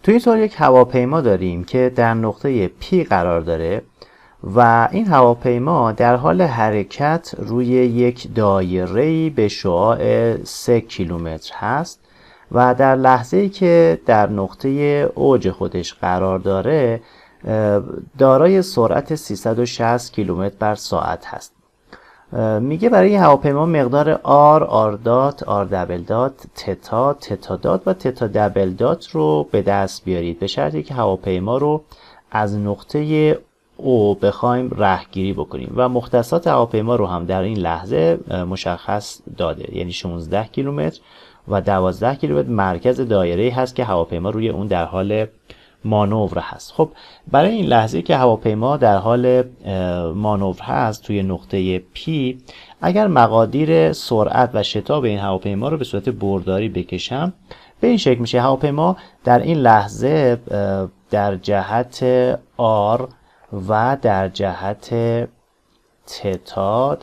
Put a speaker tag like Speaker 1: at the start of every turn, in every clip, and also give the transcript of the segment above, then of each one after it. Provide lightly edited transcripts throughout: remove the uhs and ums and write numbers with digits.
Speaker 1: توی این سوال یک هواپیما داریم که در نقطه P قرار داره و این هواپیما در حال حرکت روی یک دایره‌ای به شعاع 3 کیلومتر هست و در لحظه‌ای که در نقطه اوج خودش قرار داره دارای سرعت 360 کیلومتر بر ساعت هست. میگه برای این هواپیما مقدار R، R دات، R دبل دات، تتا، تتا دات و تتا دبل دات رو به دست بیارید به شرطی که هواپیما رو از نقطه O بخوایم رهگیری بکنیم و مختصات هواپیما رو هم در این لحظه مشخص داده، یعنی 16 کیلومتر و 12 کیلومتر مرکز دایره‌ای هست که هواپیما روی اون در حال مانور هست. خب برای این لحظه که هواپیما در حال مانور هست توی نقطه P، اگر مقادیر سرعت و شتاب این هواپیما رو به صورت برداری بکشم به این شکل میشه. هواپیما در این لحظه در جهت R و در جهت تتا،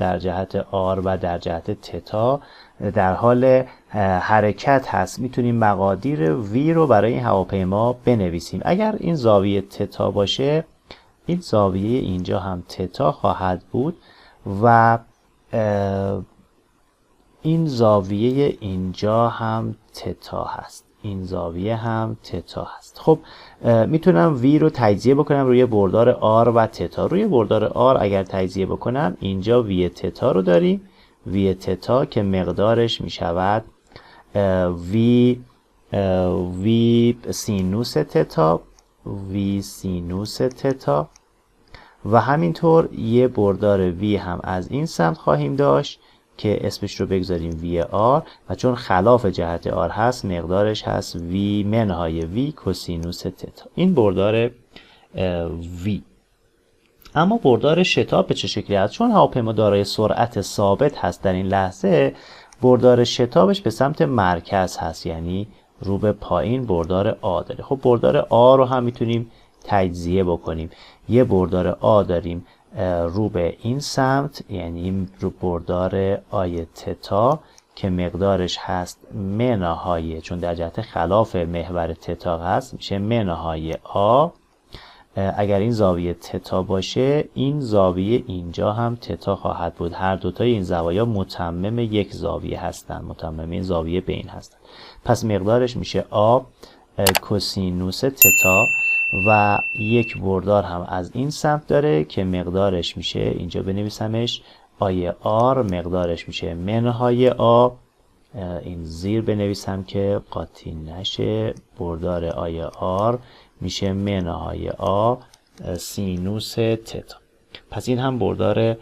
Speaker 1: در حال حرکت هست. میتونیم مقادیر V رو برای این هواپیما بنویسیم. اگر این زاویه تتا باشه، این زاویه اینجا هم تتا خواهد بود و این زاویه اینجا هم تتا هست. خب میتونم V رو تجزیه بکنم روی بردار R و تتا. روی بردار R اگر تجزیه بکنم اینجا V تتا رو داریم، V تتا که مقدارش میشود V سینوس تتا و همینطور یه بردار V هم از این سمت خواهیم داشت که اسمش رو بگذاریم V R و چون خلاف جهت R هست مقدارش هست V منهای V کوسینوس تتا. این بردار V. اما بردار شتاب به چه شکلی هست؟ چون هواپیما دارای سرعت ثابت هست در این لحظه، بردار شتابش به سمت مرکز هست، یعنی رو به پایین بردار آ داره. خب بردار آ رو هم میتونیم تجزیه بکنیم. یه بردار آ داریم رو به این سمت، یعنی رو بردار آی تتا که مقدارش هست منهای، چون در جهت خلاف محور تتا هست میشه منهای آ. اگر این زاویه تتا باشه این زاویه اینجا هم تتا خواهد بود. هر دوتای این زوایا متمم یک زاویه هستند، متمم این زاویه بین هستند. پس مقدارش میشه آ کوسینوس تتا و یک بردار هم از این سمت داره که مقدارش میشه، اینجا بنویسمش آی آر، مقدارش میشه منهای آ. این زیر بنویسم که قاطی نشه. بردار آی آر میشه منهای آ سینوس تتا. پس این هم بردار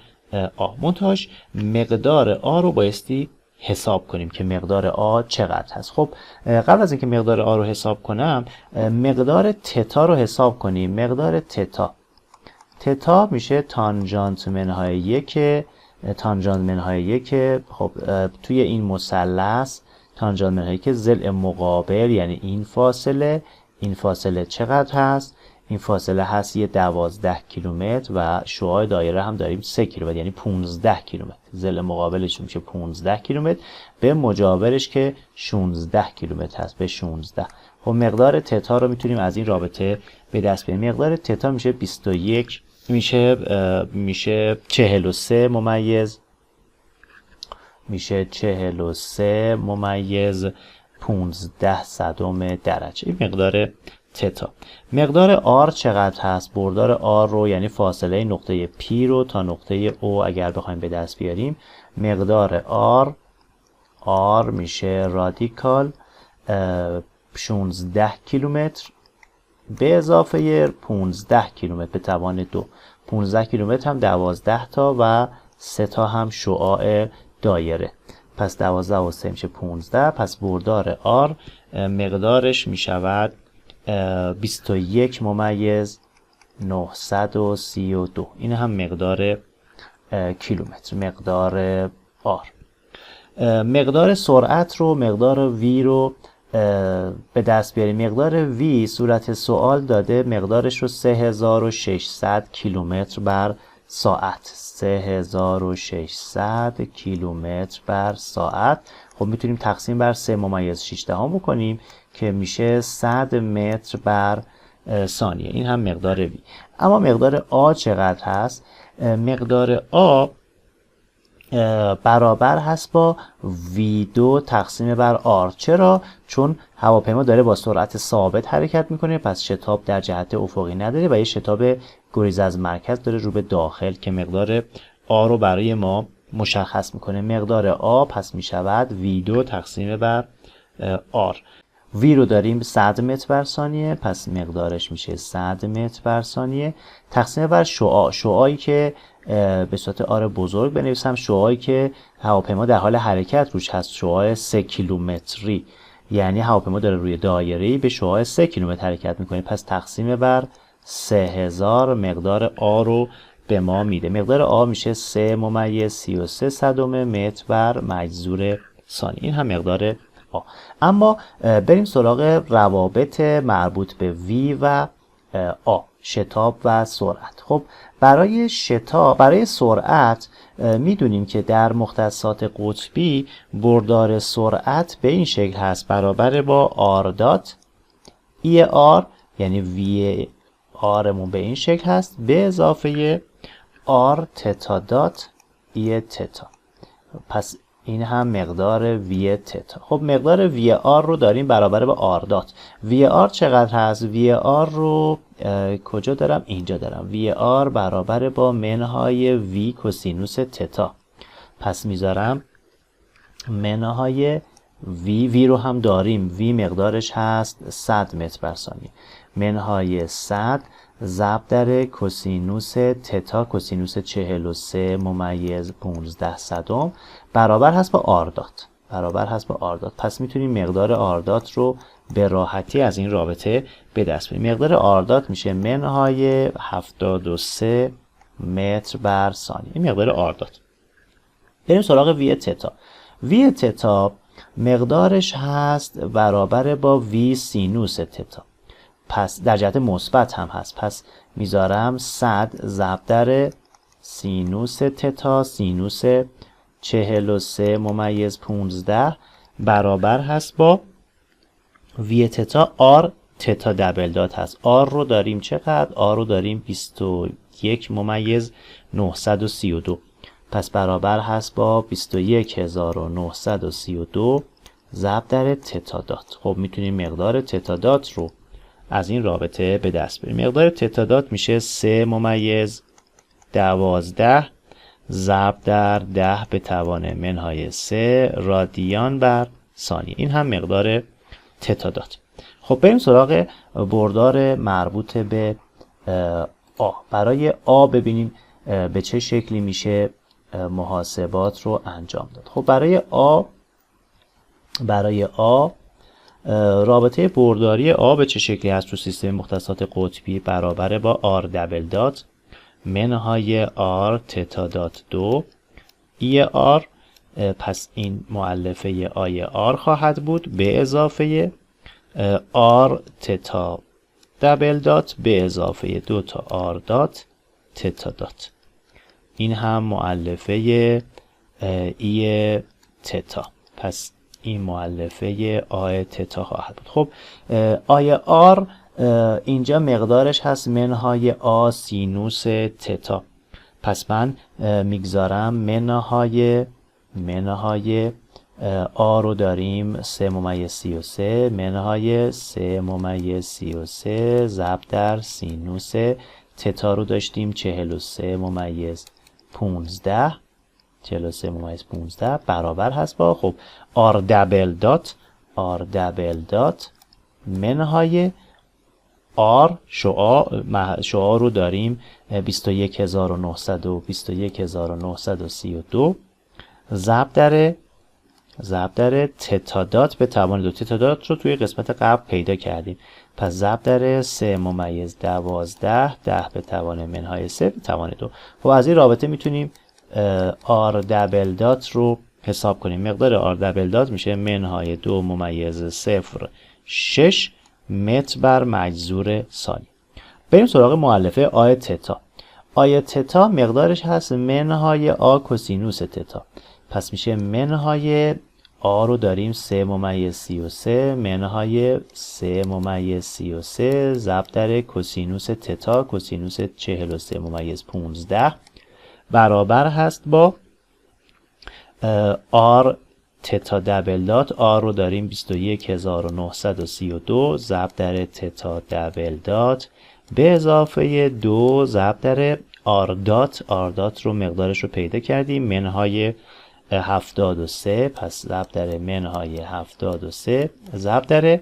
Speaker 1: آ. منتهاش مقدار آ رو بایستی حساب کنیم که مقدار آ چقدر هست. خب قبل از اینکه مقدار آ رو حساب کنم مقدار تتا رو حساب کنیم. مقدار تتا میشه تانژانت منهای یک. خب توی این مثلث تانژانت منهای یک ضلع مقابل یعنی این فاصله چقدر هست؟ این فاصله هست یه 12 کیلومتر و شعاع دایره هم داریم 3 کیلومتر، یعنی 15 کیلومتر. ضلع مقابلش میشه 15 کیلومتر به مجاورش که 16 کیلومتر هست، به 16. خب مقدار تتا رو میتونیم از این رابطه به دست بیاریم. مقدار تتا میشه 21 میشه 43 ممیز 15 صدم درجه. این مقدار تتا. مقدار آر چقدر هست؟ بردار آر رو یعنی فاصله نقطه P رو تا نقطه او اگر بخوایم به دست بیاریم، مقدار آر میشه رادیکال 16 کیلومتر به اضافه 15 کیلومتر به توان 2. 15 کیلومتر هم 12 تا و 3 تا هم شعاع دایره. پس 12 و 3 میشه 15. پس بردار آر مقدارش میشود 21 ممیز 932. این هم مقدار کیلومتر، مقدار آر. مقدار سرعت رو، مقدار وی رو به دست بیاریم. مقدار وی صورت سوال داده مقدارش رو 3600 کیلومتر بر ساعت. 3600 کیلومتر بر ساعت. خب میتونیم تقسیم بر 3.6 بکنیم که میشه 100 متر بر ثانیه. این هم مقدار V. اما مقدار آ چقدر هست؟ مقدار آ برابر هست با V2 تقسیم بر R. چرا؟ چون هواپیما داره با سرعت ثابت حرکت میکنه، پس شتاب در جهت افقی نداره و یه شتاب گریز از مرکز داره رو به داخل که مقدار آ رو برای ما مشخص میکنه. مقدار آ پس میشود V2 تقسیم بر R. V رو داریم 100 متر بر ثانیه، پس مقدارش میشه 100 متر بر ثانیه تقسیم بر شعاع. شعاعی که به صورت آر بزرگ بنویسم، شعاعی که هواپیما در حال حرکت روش هست، شعاع 3 کیلومتری، یعنی هواپیما داره روی دایره‌ای به شعاع 3 کیلومتر حرکت میکنه، پس تقسیم بر 3000 مقدار آ رو به ما میده. مقدار آ میشه 3.33 متر بر مجذور ثانیه. این هم مقدار آ. اما بریم سراغ روابط مربوط به V و آ، شتاب و سرعت. خب برای سرعت میدونیم که در مختصات قطبی بردار سرعت به این شکل هست، برابر با R دات ای آر، یعنی V آرمون به این شکل هست به اضافه R تتا دات ای تتا. پس این هم مقدار V تتا. خب مقدار V R رو داریم برابر با R دات. V R چقدر هست؟ V R رو کجا دارم؟ اینجا دارم. V R برابر با منهای V کوسینوس تتا. پس میذارم منهای V رو هم داریم. V مقدارش هست 100 متر بر ثانیه. منهای 100 ضرب در کوسینوس تتا، کوسینوس 43.15 برابر هست با آر دات. پس میتونیم مقدار آر دات رو به راحتی از این رابطه به دست بیاریم. مقدار آر دات میشه منهای 73 متر بر ثانیه. این مقدار آر دات. بریم سراغ وی تتا. وی تتا مقدارش هست برابر با وی سینوس تتا، پس در جهت مثبت هم هست. پس میذارم 100 ضرب در سینوس تتا، سینوس 43.15 برابر هست با وی تتا آر تتا دبل دات هست. آر رو داریم چقدر؟ آر رو داریم 21.932، پس برابر هست با 21932 ضرب در تتا دات. خب میتونیم مقدار تتا دات رو از این رابطه به دست بیاریم. مقدار تتا دات میشه 3.12 ضرب در 10 به توان منهای 3 رادیان بر ثانیه. این هم مقدار تتا دات. خب بریم سراغ بردار مربوط به آ. برای آ ببینیم به چه شکلی میشه محاسبات رو انجام داد. خب برای آ رابطه برداری آ به چه شکلی هست تو سیستم مختصات قطبی؟ برابر با آر دبل دات منهای آر تتا دات 2 ای آر، پس این مؤلفه آی آر خواهد بود به اضافه آر تتا دبل دات به اضافه 2 تا آر دات تتا دات. این هم مؤلفه ای تتا، پس این مؤلفه آی تتا خواهد بود. خب آی آر اینجا مقدارش هست منهای آ سینوس تتا، پس من میگذارم منهای آ رو داریم 3.33 منهای 3.33 ضرب در سینوس تتا رو داشتیم 43.15 برابر هست با خب آر دبل دات منهای آر شعاع رو داریم 21932 ضرب در تتا دات به توان 2. تتا دات رو توی قسمت قبل پیدا کردیم، پس ضرب در 3.12 10 به توان منهای 3 به توان 2. خب از این رابطه میتونیم آر دبل دات رو حساب کنیم. مقدار آر دبل دات میشه منهای 2.06 متر بر مجذور ثانیه. بریم سراغ مؤلفه آی تتا. آی تتا مقدارش هست منهای آ کوسینوس تتا، پس میشه منهای آ رو داریم 3/33 منهای 3/33 ضرب در کوسینوس تتا کوسینوس 43/15 برابر هست با آر تتا دبل دات. آر رو داریم 21932 ضرب در تتا دبل دات به اضافه 2 ضرب در آر دات. آر دات رو مقدارش رو پیدا کردیم منهای 73 پس ضرب در منهای 73 ضرب در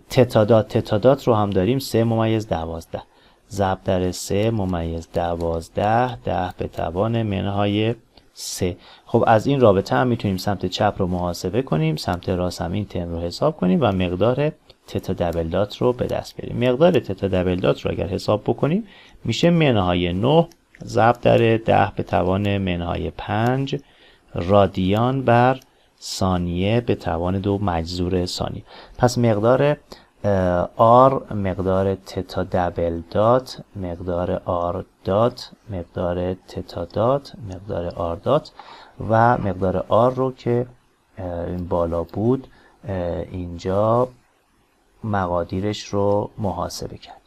Speaker 1: تتا دات. تتا دات رو هم داریم 3/12 ضرب در 3/12 10 به توان منهای 3. خب از این رابطه هم میتونیم سمت چپ رو محاسبه کنیم، سمت راست هم این ترم رو حساب کنیم و مقدار تتا دبل دات رو به دست بیاریم. مقدار تتا دبل دات رو اگر حساب بکنیم میشه منهای 9 ضرب در 10 به توان منهای 5 رادیان بر ثانیه به توان 2 مجذور ثانیه. پس مقدار آر، مقدار تتا دبل دات، مقدار آر دات، مقدار تتا دات، مقدار آر دات و مقدار آر رو که این بالا بود اینجا مقادیرش رو محاسبه کرد.